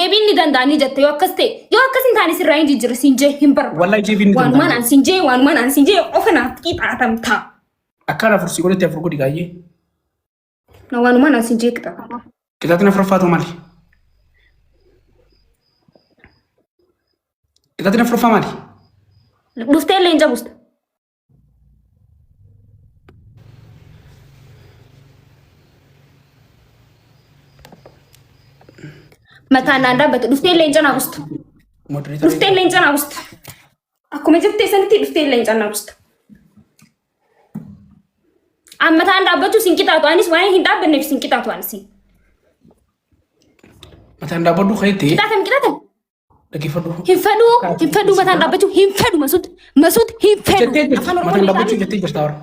جيبيني دنداني جت يو أكستي ثاني سراين جيجر سينجي همبر والله جيبيني وان مان عن سينجي أوفنا كيف عتم تا أكان فرسي قولي تفرقوا دي جاي وان مان عن سينجي كده تنفرفاتو مالي كده تنفرفا مالي بوستين لين جابوست متى ناندا بت بوستين لين جانا بوست بوستين لين جانا بوست أكو مجبتي سنتي بوستين لين جانا بوست أما تاندا بتو سينكيتا توانيس وين هندا بنف سينكيتا توانسي متى ناندا بدو خيتي كده لكن فدو هنفدو متى ناندا بتو هنفدو مسود هنفدو متى ناندا بتو جتي جستار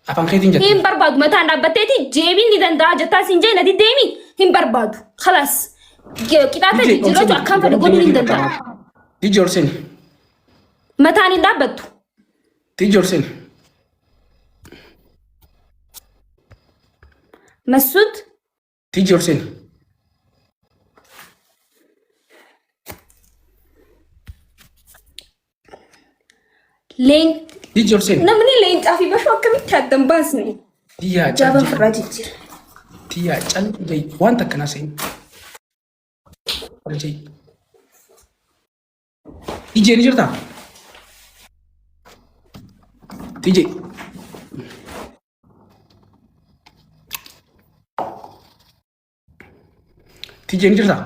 أفان خيتين جتي هم بربادو متى ناندا بتيتي جيبين دندا جتا سينجي ندي ديمي هم بربادو خلاص kita tadi jero tu akan pada godulin danda di jorsen mata ni dapat tu di jorsen Masud di jorsen lain di jorsen namanya lain tapi baru kami tak tembas ni dia jawab rajin dia can jai wan tak kena sen Rajai. TJ ni cerita. TJ. TJ ni cerita.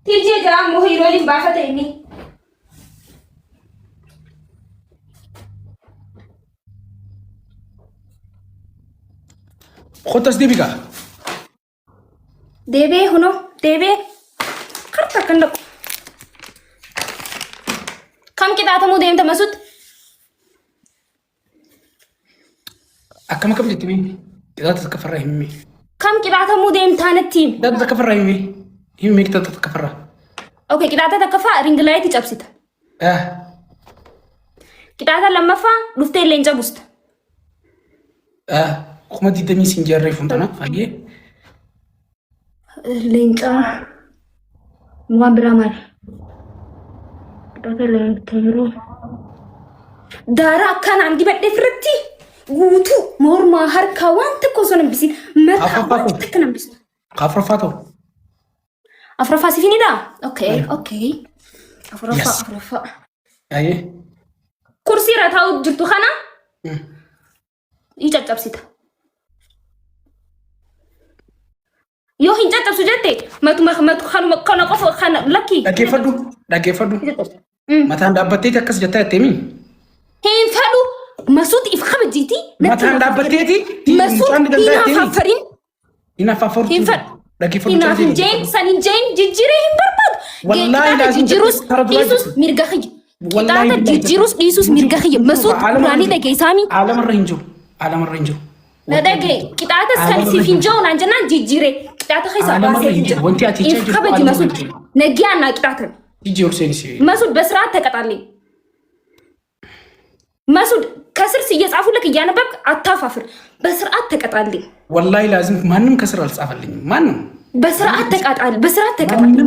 TJ jangan mau hirolin bahasa ini. Khotas debi ka? Debe hono debe. करता कंडो कम के दाता मुझे इम्ता मसूद أكم جتمي إذا تتكفر همي كم के दाता मुझे इम्ता नत्तीम إذا تتكفر همي كده تتكفر أوكي के दाता तकफा रिंग लायती चपसिता के दाता लम्बा फा लुफ्ते लेंजा बुस्त كم دي دمي سنجار ريفونتنا أيه Lenja Muan beramar. Kita lagi terus. Darah kan andi bete freti. Gutu mor mahar kawan te kosonan bisin. Mata te kan bis. Afrafato. Afrafa si fini dah. Okay. Afrafa. Aye. Kursi ratau jirtu khana? Ijat capsita. Yo hinja tak sujate, matu kana kofu kana lucky. Lagi fadu. Mata anda bateti akas jata temi. Hin fadu, Masud ifkham jiti. Mata anda bateti. Masud ina fafarin. Ina fafarin. Hin fad. Lagi fadu. Ina hinjain, sanin jain, jijire hin barbad. Wallahi lazim jijirus Yesus mirgahi. Kita jijirus Yesus mirgahi. Masud rani da gaisami. Alam ranjo. Nadage kita atas kali si finjau nanjana jijire kita atas kali sabah si wanti ati if kabaji Masud nagian nak kita atas jijur sensi Masud besrat tekatali Masud kasir si yes afu lek yana bak atafafir besrat tekatali wallahi lazim manum kasir alsafalኝ manum besrat tekatali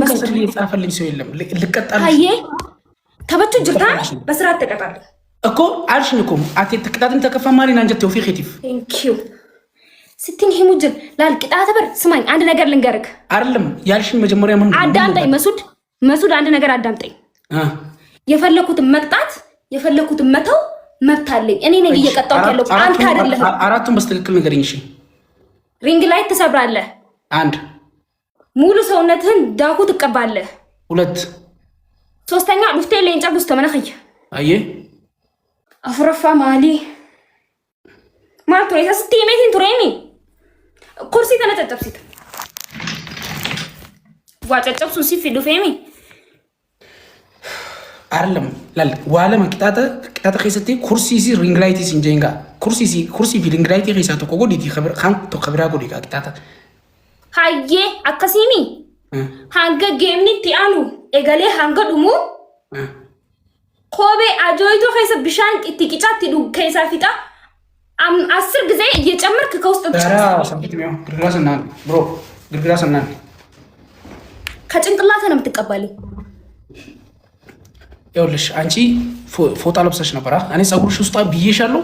Masud alsafalኝ ሰው የለም ልቀጣል haye ተበቱ ጅርታ besrat tekatali እኮ አልሽንኩም አቴ ተከታተን ተከፋማሪ ናንጀ ተውፊቅ ሂቲፍ ቴንኪዩ ስትኝ ሂሙጅል ላልቅጣተ በር ስማኝ አንድ ነገር ልንገርክ አይደለም ያልሽን መጀመሪያ ምን አዳምጠኝ መስud አንድ ነገር አዳምጠኝ የፈለኩትን መቅጣት የፈለኩትን መተው መብት አለኝ እኔ ነኝ እየቀጣው ያለው አንተ አይደለም አራቱን በስተክክል ንገሪኝ እሺ ሪንግ ላይ ተሰብራለህ አንድ ሙሉ ሰውነትህን ዳኩ ትቀባለህ ሁለት ሶስተኛ ሉፍቴ ለንጫ ጉስ ተመነኸይ አየ أفرفا مالي ما تريد ستيمتين تريني كرسي تنا تجبسيت واجب سوسي في دفيمي أرلم لا وعلى ما كتاتا خيستي كرسي سي رينج لايتي سنجينغا كرسي في رينج لايتي خيساتو كوكو دي خبر خان تو خبرا كودي كتاتا هاي أكاسيمي هانغا جيمني تيانو إغالي هانغا دومو ኮቤ አጆይቶ ከይሰ ቢሻን ኢቲቂጫት ዲዱ ከይሳ ፊታ 10 ጊዜ እየጨመርክ ከውስጥ ብቻ ሰምቲው ግርግራስና ብሮ ግርግራስና ከጭንቅላት ነው የምትቀበልኝ። ይኸውልሽ አንቺ ፎጣ ለብሰሽ ነበር። እኔ ፀጉርሽ ውስጥ ብዬሻለሁ።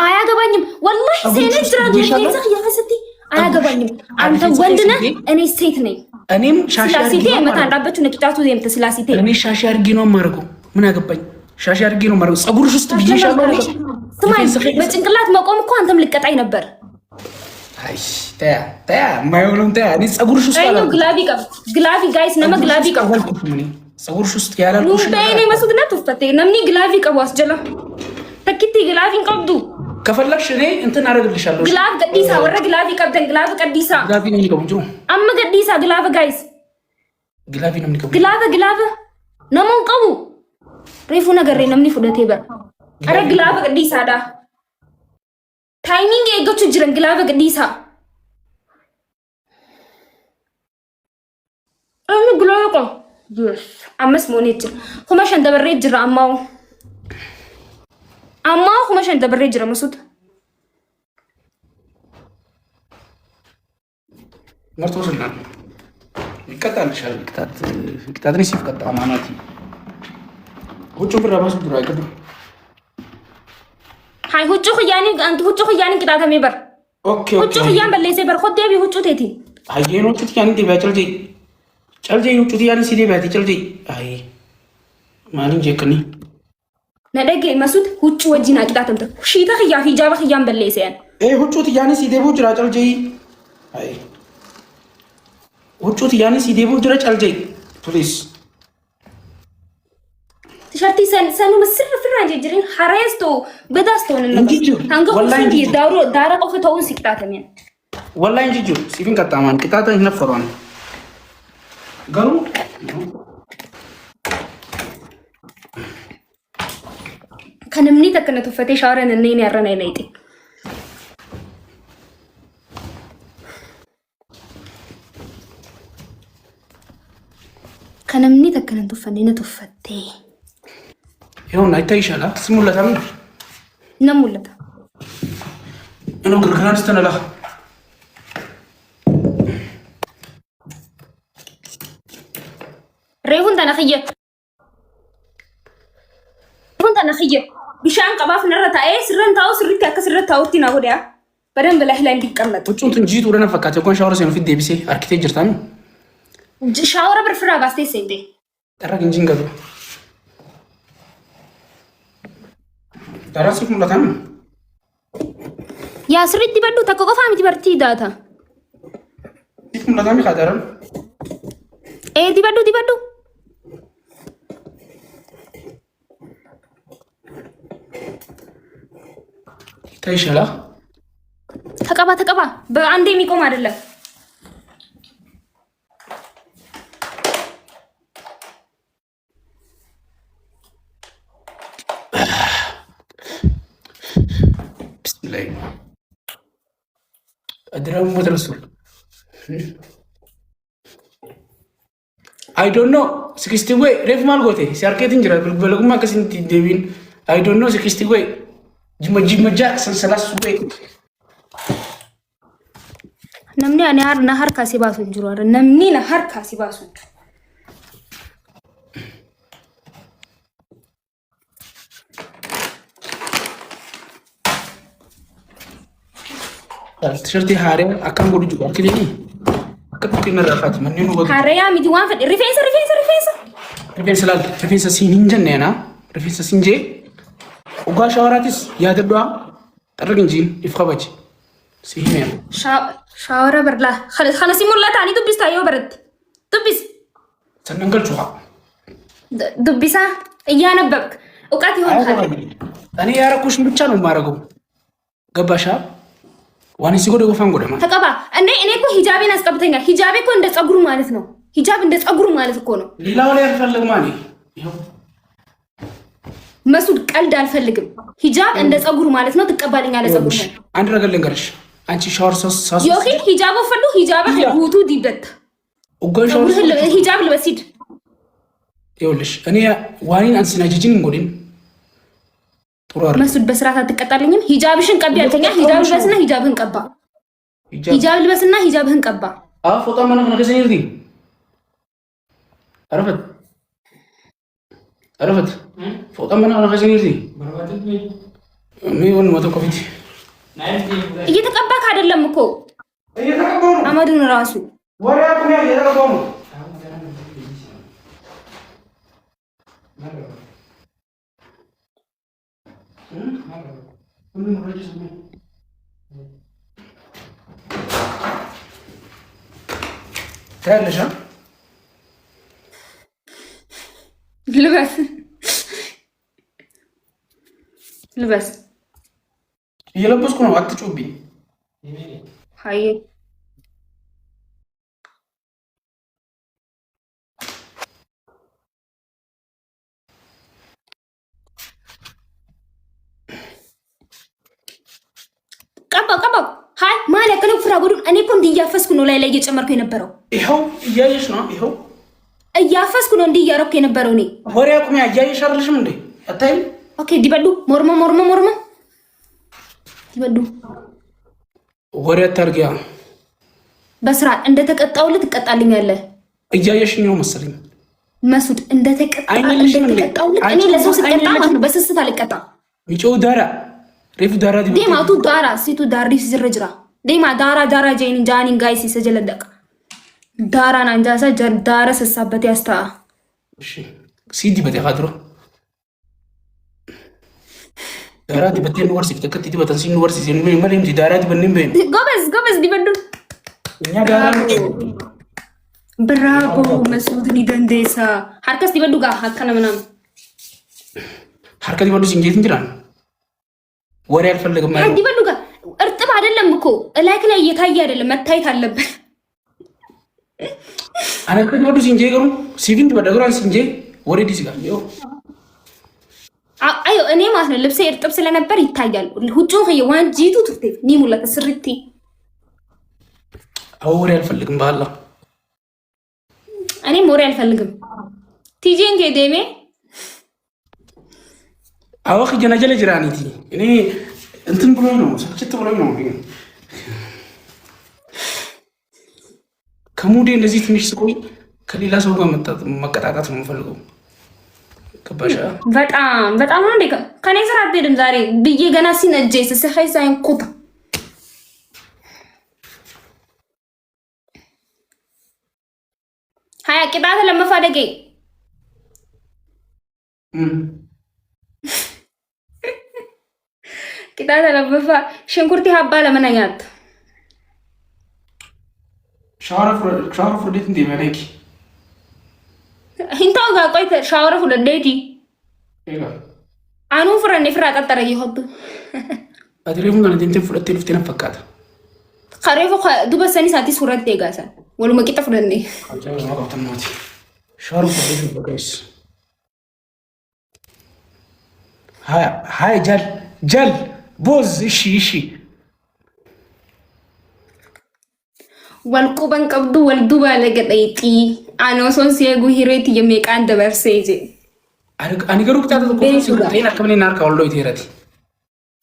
አያገባኝም ወላሂ ሴኔት ድራግ ይዘህ ያፈስቲ አያገባኝም። አንተ ወንድ ነህ፣ እኔ ሴት ነኝ። እኔም ሻሽ አድርጌ ነው የምታንዳበት ነቂጣቱ የምት ስላሲቴ እኔ ሻሽ አድርጌ ነው የማደርገው። ምን አገባኝ? ሻሽ አድርጌ ነው የማደርገው። ፀጉርሽ ውስጥ ብዬሻለሁ። ስማኝ፣ በጭንቅላት መቆም እኮ አንተም ልቀጣኝ ነበር። አይ ተያ ማይሆንም ተያ። እኔ ፀጉርሽ ውስጥ አይ ነው ግላቪ ጋይስ ነመ ግላቪ ቀብ ፀጉርሽ ውስጥ ያላልኩሽ ነው መስudna ተፈተ ነምኒ ግላቪ ቀብ አስጀላ ተኪቲ ግላቪን ቀብዱ ከፈለግሽ እኔ እንትን አደርግልሻለሁ። ግላቭ ቀዲሳ ወረ ግላቪ ቀብደን ግላቭ ቀዲሳ ግላቪ ነው የሚቀቡኝ። አመ ቀዲሳ ግላቭ ጋይስ ግላቪ ነው የሚቀቡኝ። ግላቭ ነመን ቀቡ ሪፉ ነገር ነምኒ ፉደቴ በር አረ ግላቭ ቀዲሳ ዳ ታይሚንግ ኤጎቹ ጅረን ግላቭ ቀዲሳ አኑ ግላቆ አመስ ሞኔት ሁማሽን ደበሬ ጅራ አማው ሁማሽን ደበሬ ጅራ መስud መርቶሽና ይቀጣልሻል። ይቀጣት ነው ሲፈቀጣ ማናቲ ሁጩ ብራ መስud ነው አይቀዱ ሃይ ሁጩ ኸያኒ አንተ ሁጩ ኸያኒ ቅጣታ ሜበር ኦኬ ሁጩ ኸያን በለይሰ በር ኾዴ ቢ ሁጩ ቴቲ ሃየኖ ቹት ያን ዲ ባጨልጂ ጨልጂ ሁጩ ያን ሲዲ ባቲ ጨልጂ አይ ማልን ጀከኒ ነደገ መስud ሁጩ ወጂና ቅጣተምተ ሺታ ኸያ ሂጃባ ኸያን በለይሰ ያን ሁጩ ያን ሲዲ ቦጅራ ጨልጂ አይ ሁጩ ያን ሲዲ ቦጅራ ጨልጂ ፕሊዝ تشارتي سنو مسر فرانجي جرين حريستو بداستو ننبس هنگو خصوصي دارا قفة تون سكتاتا مين والله انجيجو سيفين كتامان كتاتا هنا فروان قالوا كان مني تكنا تفتي شعرنا النين يرنا ينايتي كان مني تكنا تفنينا تفتي يوم نايتاي شالا سمولا تامن نمولا انا غرغران استنلا ريهون تنخيه بشان قباف نرتا اي سرن تاو سرتا كسرتا وتينا وديا بدن بلاح لا እንዲቀመጥ ወጭን ትንጂት ወደና ፈካተ ኮን ሻወር ሰን ፊት ዴቢሴ አርኪቴክቸር ታም ሻወር በርፍራ ባስቴ ሰንዴ ጠረግ እንጂንገሩ دراسك ملاتام يا سريت دبدو تكو فامي تبرتي داتا ديك ملاتامي خادرن ايه دبدو تايشلا تقبا በአንዴ የሚቆም አይደለም أدرام مدرسول I don't know 60 way ref mal gote siarketin jira belaguma kasinti devin I don't know 60 way jima jackson salas way namni ani har na har kasi basu jiro ar namni na har kasi basu تشرتي هاري أكان قولي جوا كذي كتبتي مرة فات مني نو هاري يا ميدي وان فد ريفينس لال ريفينس سينجن نينا ريفينس سينجي وقا شاوراتيس يا تدوا ترجنجين يفخبج سيهمين شاورا برلا خلاص يمولا تاني دبس تايو برد دبس سننقل شوها دبسا يا نبك وقاتي هون خالي أنا يا ركوش مبتشانو ماركو قباشا ዋኒ ሲጎደ ወፋን ጎደማ ተቀባ እኔ እኮ ሂጃቤን አስቀብተኛ ሂጃቤ እኮ እንደ ጸጉሩ ማለት ነው ሂጃብ እንደ ጸጉሩ ማለት እኮ ነው ሌላው ላይ አልፈልግ ማለት ይሄው መስud ቀልድ አልፈልግም ሂጃብ እንደ ጸጉሩ ማለት ነው ትቀባልኛለህ ጸጉሩ አንድ ነገር ልንገርሽ አንቺ ሻወር ሳሱ ዮኺ ሂጃብ ፈሉ ሂጃብ ሁቱ ዲበት ኡጎን ሻወር ሂጃብ ልበሲድ ይኸውልሽ እኔ ዋኒን አንስናጅጂን እንጎዲን መስud በስርዓት አትቀጣልኝም ሂጃብሽን ቀቢ ያልከኛ ሂጃብ ልበስና ሂጃብህን ቀባ ሂጃብ ልበስና ሂጃብህን ቀባ ፎጣ ማነው ነገሰኝ ይርዲ عرفت فوق من انا خشنيتي ميون ما تكفيتي እየተቀባክ አይደለም እኮ እየተቀባው ነው አመዱን ራሱ ወሬያኩን እየተቀባው ነው ታያለሽ ልበስ ልበስ እየለበስኩ ነው አትጮብኝ ሃይ ቀባ ሃይ ማለት ነው ፍራጎዱ እኔ እኮ እንዲያፈስኩ ነው ላይ እየጨመርኩ የነበረው ይሄው እያየሽ ነው ይሄው እያፈስኩ ነው እንዲያረኩ የነበረው እኔ ወሬ አቁሚ እያየሽ አይደልሽም እንዴ አታይ ኦኬ ዲበዱ ሞርሞ ዲበዱ ወሬ አታርጊያ በስራ እንደተቀጣው ልትቀጣልኛለህ እያየሽኝ ነው መሰለኝ መስud እንደተቀጣው እኔ ለሰው ስቀጣ ማለት ነው በስስት አልቀጣም ሚጮ ዳራ ሪፍ ዳራ ዴማቱ ዳራ ሲቱ ዳሪፍ ዝርጅራ ዴማ ዳራ ጄኒ ጃኒ ጋይሲ ሰጀለደቅ ዳራ ናንጃሳ ዳራ ሰሳበት ያስታ እሺ ሲዲ በተፋድሮ ዳራ ዲበቴ ዩኒቨርሲቲ ተከቲ ዲበተን ዩኒቨርሲቲ ምን ማለት ነው ዳራ ዲበንም በይ ጎበዝ ዲበዱ እኛ ዳራ ብራቮ መስud ዲደንዴሳ ሀርከስ ዲበዱ ጋር ሀከነ ምናምን ሀርከ ዲበዱ እንዴት እንጅራን ወሬ አልፈልግም ማለት ዲበዱ ጋር እርጥብ አይደለም እኮ ላይክ ላይ እየታየ አይደለም መታየት አለበት አነ ከዲበዱ ሲንጄ ገሩ ሲቪንት በደግሯን ሲንጄ ወሬ ዲስጋ ነው አዮ እኔ ማለት ነው ልብሴ እርጥብ ስለነበር ይታያል ሁጩ ከየዋን ጂቱ ትፍቴ ኒሙላ ተስሪቲ ወሬ አልፈልግም ባላ እኔ ወሬ አልፈልግም ቲጂን ከዴሜ አወክ ጀነጀለ ጅራኒቲ እኔ እንትን ብሎ ነው ሰክችት ብሎ ነው ከሙዴ እንደዚህ ትንሽ ስቆይ ከሌላ ሰው ጋር መቀጣጣት ነው የምፈልገው ከባሻ በጣም ነው እንዴ ከኔ ስራ አትሄድም ዛሬ ብዬ ገና ሲነጄ ስሰኸይ ሳይን ኩታ ሀያ ቅጣት ለመፋደጌ ቅጣት ለመፋ ሽንኩርት ሀባ ለመናኛት ሻወር ፍሩዴት እንዴ ማለኪ hintaw ga qoy shawara fu dadeti anu furane fura qattara yihobbu adrefu ngana dinte fudate luftena fakkata kharefu duba sani sati suratte gasa waluma kita fudane shawara fu guys hay jal boz ishi walquban qabdu walduba lagadayti አኖሶን ሲያጉ ሂሬት የሚቃን ደበርሴጂ አኒ ገሩ ቅጣት ተቆፈስ ሲገኝና ከምን እናርካ ወልዶ ይተረቲ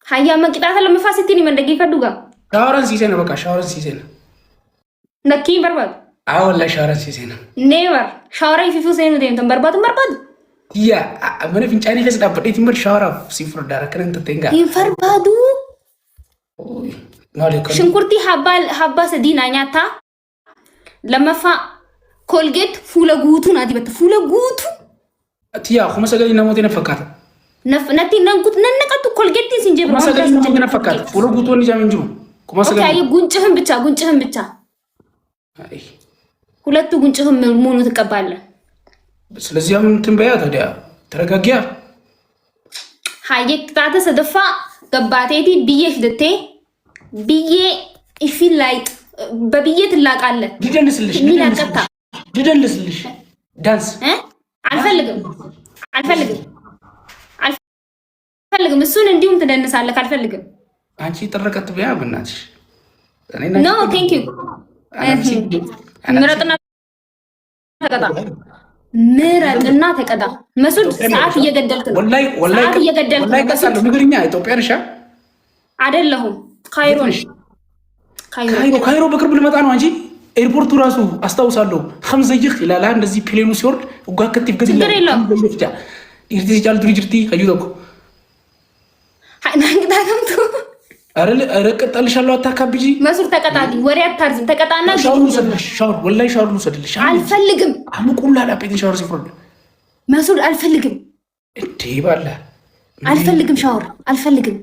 ሃያ መቅጣት ለመፋሰቲኒ መንደጊ ፈዱጋ ሻወራን ሲሰነ በቃ ሻወራን ሲሰነ ነኪ በርባድ አዎ ላ ሻወራን ሲሰነ ኔቨር ሻወራ ይፊፉ ሰይኑ ደም በርባድ ያ ምን ፍንጫኒ ለስዳ በዴት ምር ሻወራ ሲፍር ዳረከን ተተንጋ ይፈርባዱ ማለከ ሽንኩርቲ ሀባ ሰዲና ኛታ ለመፋ ኮልጌት ፉለጉቱ ናዲ በት ፉለጉቱ አትያ ኹመሰገሊ ነሞት ነፈካታ ነቲ ነንኩት ነነቀቱ ኮልጌት ሲንጀብሩ ኹመሰገሊ ነሞት ነፈካታ ፉለጉቱ ወንጃ ምንጅሩ ኹመሰገሊ ኦኬ ጉንጭህም ብቻ አይ ሁለቱ ጉንጭህም ሙሉ ተቀባለ ስለዚህ አሁን ትንበያ ታዲያ ተረጋጊያ ሃይክ ታተ ሰደፋ ገባቴቲ ቢዬሽ ደቴ ቢዬ ኢፊል ላይ በቢዬ ትላቃለ ዲደንስልሽ ድደልስልሽ ዳንስ አልፈልግም እሱን እንዲሁም ትደንሳለህ አልፈልግም አንቺ ተረቀት ቢያ በእናትሽ ኖ ቴንክ ዩ ምረጥና ተቀጣ መስud ሰዓት እየገደልክ ነው ወላሂ ቀሳለሁ ንግርኛ ኢትዮጵያ ነሽ አይደለሁም ካይሮ በቅርብ ልመጣ ነው አንቺ ኤርፖርቱ ራሱ አስታውሳለሁ ኸምዘይኽ ይላል እንደዚህ ፕሌኑ ሲወርድ ወጋከት ይገዝ ይላል ይርቲ ጃል ድሪጅርቲ አዩተኩ ናንግዳከምቱ አረቀጣልሻለሁ አታካብጂ መስር ተቀጣሊ ወሬ አታርዝም ተቀጣና ሻወር ወላሂ ሻወር ልውሰድልሽ አልፈልግም አሙቁላ ዳፔት ሻወር ሲፈርድ መስር አልፈልግም እንዴ ባላ አልፈልግም ሻወር አልፈልግም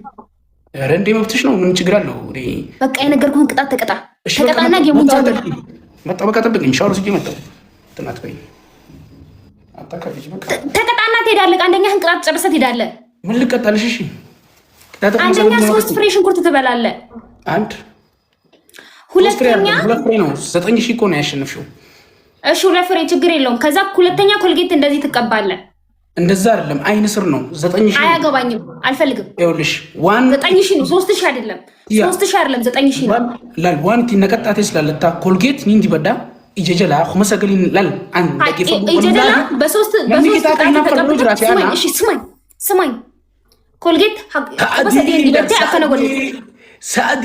ኧረ እንዴ መብትሽ ነው ምን ችግር አለው በቃ የነገርኩህን ቅጣት ተቀጣ ተቀጣና ጌሙን ጀምር መጣ በቃ ጠብቀኝ ሻወር ሲጀ መጣ ትናት በይ አታካብጂ በቃ ተቀጣና ትሄዳለህ አንደኛህን ቅጣት ጨርሰህ ትሄዳለህ ምን ልቀጣልሽ እሺ አንደኛ 3 ፍሬ ሽንኩርት ትበላለህ አንድ ሁለተኛ ሁለት ፍሬ ነው 9000 እኮ ነው ያሸነፍሽው እሺ ሁለት ፍሬ ችግር የለውም ከዛ ሁለተኛ ኮልጌት እንደዚህ ትቀባለህ እንደዛ አይደለም አይን ስር ነው 9000 አያገባኝም አልፈልግም ይኸውልሽ 9000 ነው 3000 አይደለም 3000 አይደለም 9000 ነው ላል ዋንቲ ነቀጣቴ ስላለታ ኮልጌት ኒንዲ በዳ ይጀጀላ ኹመሰገሊን ላል አን ለጌፈ ይጀጀላ በሶስት እሺ ስማኝ ኮልጌት በሰዲ ዲበቴ አከነጎት ሳዲ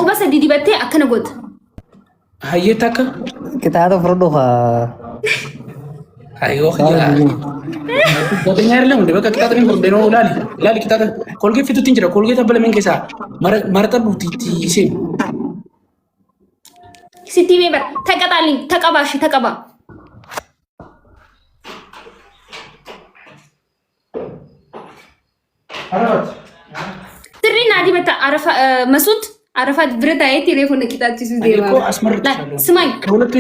ወበሰዲ ዲበቴ አከነጎት hayetaka kita ፍርዱኻ አይዮ ጓደኛ አይደለም እንደ በቃ ቅጣት ነው እንደው ላሊ ቅጣት ኮልጌት ፊቱ ትንጅራ ኮልጌት አበለ ምን ከሳ ማረጠሉ ሲሲ ሲቲ ሜምበር ተቀጣልኝ ተቀባሽ ተቀባ አረፋት ትሪና ዲበታ አረፋ መስኡድ አረፋት ብረት አይት ይሬፎን ቂጣት ሲሱ ዴማ ስማኝ ከሁለቱ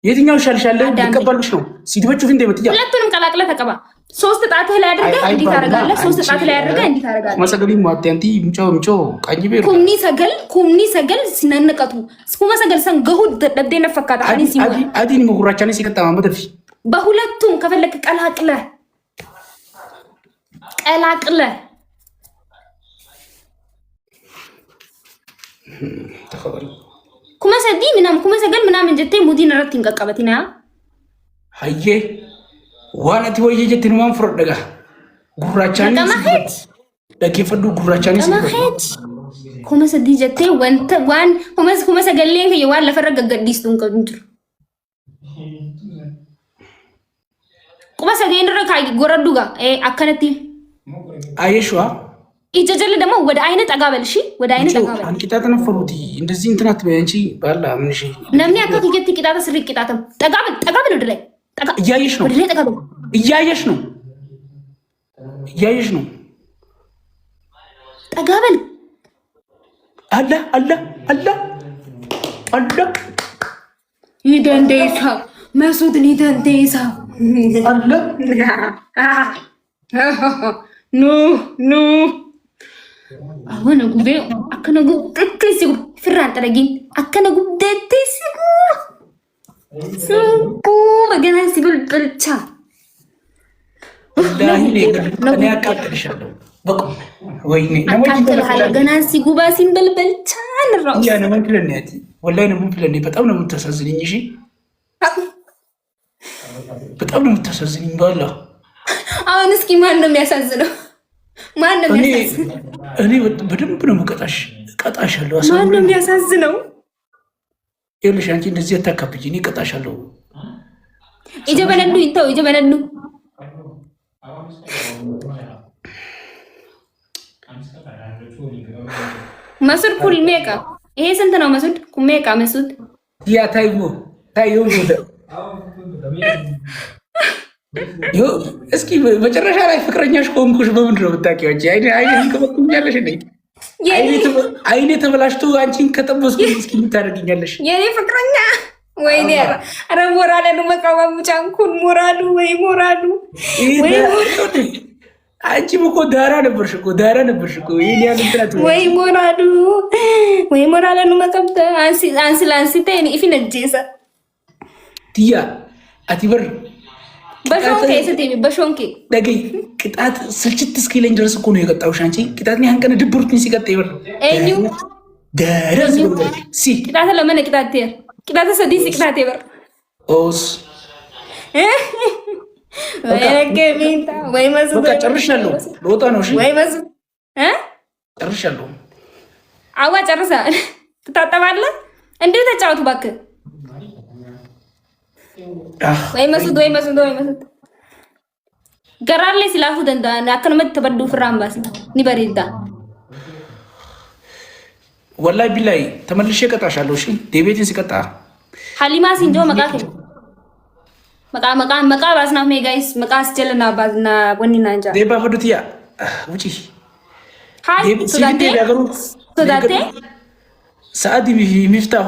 የትኛው ይሻልሻል ይቀበልሽ ነው ሲድበቹ እንደ መጥያ ሁለቱንም ቀላቅለ ተቀባ ሶስት ጣትህ ላይ አድርገህ እንዲህ ታረጋለህ ሶስት ጣትህ ላይ አድርገህ እንዲህ ታረጋለህ ማሰገሊ ማጥያንቲ ምጮ ቀኝ ቤሩ ኩምኒ ሰገል ሲነነቀቱ ስኩማ ሰገል ሰን ገሁድ ደደነ ፈካታ አኒ ሲሞ አዲኒ መጉራቻኒ ሲከታማ መተፊ በሁለቱም ከፈለክ ቀላቅለ ተኸበል ኩማ ሰዲ ሰገል ምናምን ጀቴ ሙዲን ረት እንቀቀበቲና ሃዬ ዋናቲ ወየ ጀቴ ማን ፍረደጋ ጉራቻኒ ተቀማኸት ደቂፈዱ ጉራቻኒ ተቀማኸት ኩማ ሰዲ ጀቴ ወንተ ዋን ኩማ ሰገል ለኝ የዋን ለፈረገ ገዲስቱን ከንትር ኩማ ሰገን ረካይ ጎረዱጋ አከነቲ አይሽዋ ይጀጀለ ደግሞ ወደ አይነ ጠጋበል እሺ ወደ አይነ ጠጋበል አንቂጣ ተነፈሩቲ እንደዚህ እንትናት በእንቺ ባላ ምን እሺ ነምን ያከቱ ጀት ቂጣታ ስሪ ቂጣተም ጠጋበል ወደ ላይ እያየሽ ነው ወደ ላይ ጠጋበል እያየሽ ነው ጠጋበል አላ ይደንዴሳ መስኡድ ይደንዴሳ አላ ኑ አሁን ጉቤ አከነጉ ተከሲጉ ፍራን ተረጊን አከነጉ ደተሲጉ ስንቁ በገና ሲብል ብልቻ እኔ አቃጥልሻለሁ በቃ ወይኔ አቃጥልሃለሁ ገና ሲጉባ ሲብል ብልቻ ንራው ያ ነው ምንድነው ወላሂ ነው ምንድነው በጣም ነው የምታሳዝንኝ እሺ በጣም ነው የምታሳዝንኝ ባላ አሁን እስኪ ማን ነው የሚያሳዝነው ማን ነው የሚያሳዝነው እኔ በደንብ ነው ቀጣሻለሁ ማን ነው የሚያሳዝነው ይኸውልሽ አንቺ እንደዚህ አታካብጂ እኔ ቀጣሻለሁ ይጀበለሉ ይጀበለሉ መስኡድ ኩልሜቃ ይሄ ስንት ነው መስኡድ ኩልሜቃ መስኡድ ያ ታይሞ እስኪ መጨረሻ ላይ ፍቅረኛሽ ከሆንኩሽ በምንድን ነው የምታውቂው? አይኔ ከበኩኛለሽ አይኔ ተበላሽቶ አንቺን ከጠበስኩ እስኪ የምታደርግኛለሽ የኔ ፍቅረኛ ወይኔ ኧረ ሞራሉ መቃወሙ ጫንኩን ሞራሉ አንቺም እኮ ዳራ ነበርሽ እኮ ይሄን ያህል እንትናት ወይ ሞራሉ መቀብተ አንሲ ተኔ ኢፊነጄሳ ትያ አቲበር በሾንኬ ደገይ ቅጣት ስልችት እስኪለኝ ድረስ እኮ ነው የቀጣሁሽ። አንቺ ቅጣት ነው አንቀነ ድብሩትኝ ሲቀጣ ይበር እኙ ደረስ ሲ ቅጣት ለምን ቅጣት ሰዲ ቅጣት ይበር ኦስ ወይ መስኡድ በቃ ጨርሻለሁ። ልወጣ ነው። እሺ ወይ መስኡድ ጨርሻለሁ። አዋ ጨርሰሃል። ትታጠባለህ። እንዴ ተጫወቱ እባክህ። ወይ መስድ ገራሌ ሲላፉ ደንዳ አከነመት ተበዱ ፍራምባስ ኒበሪዳ ወላሂ ቢላይ ተመልሼ እቀጣሻለሁ። እሺ ዴቤትን ሲቀጣ ሀሊማ ሲንጆ መቃ ባስና ሜጋይስ መቃ አስጀለና ባዝና ወኒና እንጃ ዴባ ፈዱትያ ውጪ ሃይ ሱዳቴ ሰዓዲ ሚፍታሁ